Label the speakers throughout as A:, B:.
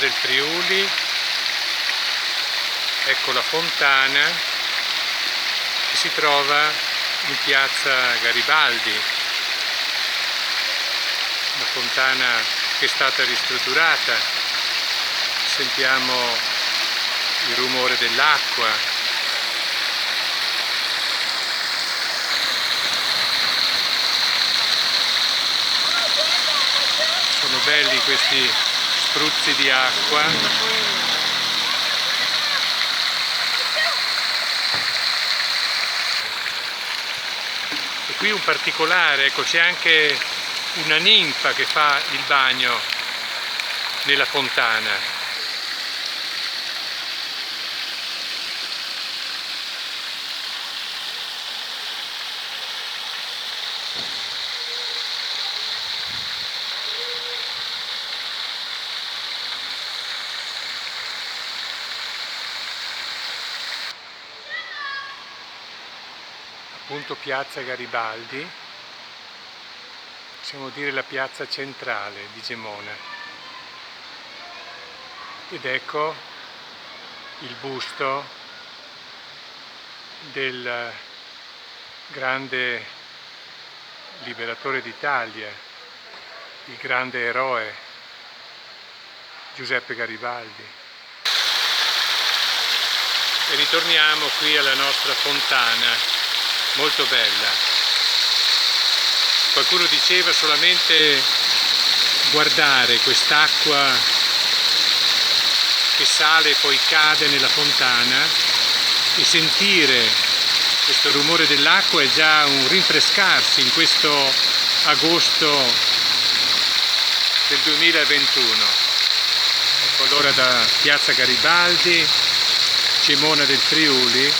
A: del Friuli, ecco la fontana che si trova in piazza Garibaldi, una fontana che è stata ristrutturata, sentiamo il rumore dell'acqua. Sono belli questi spruzzi di acqua. E qui un particolare, ecco, c'è anche una ninfa che fa il bagno nella fontana. Appunto piazza Garibaldi, possiamo dire la piazza centrale di Gemona. Ed ecco il busto del grande liberatore d'Italia, il grande eroe Giuseppe Garibaldi. E ritorniamo qui alla nostra fontana, molto bella. Qualcuno diceva solamente guardare quest'acqua che sale e poi cade nella fontana e sentire questo rumore dell'acqua è già un rinfrescarsi in questo agosto del 2021. Ecco allora da piazza Garibaldi, Gemona del Friuli,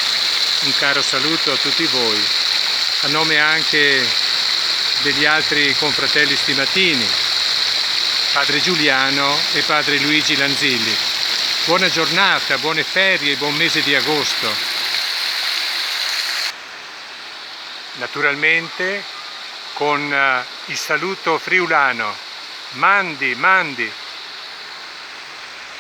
A: un caro saluto a tutti voi, a nome anche degli altri confratelli stimatini, padre Giuliano e padre Luigi Lanzilli. Buona giornata, buone ferie e buon mese di agosto. Naturalmente con il saluto friulano, mandi, mandi.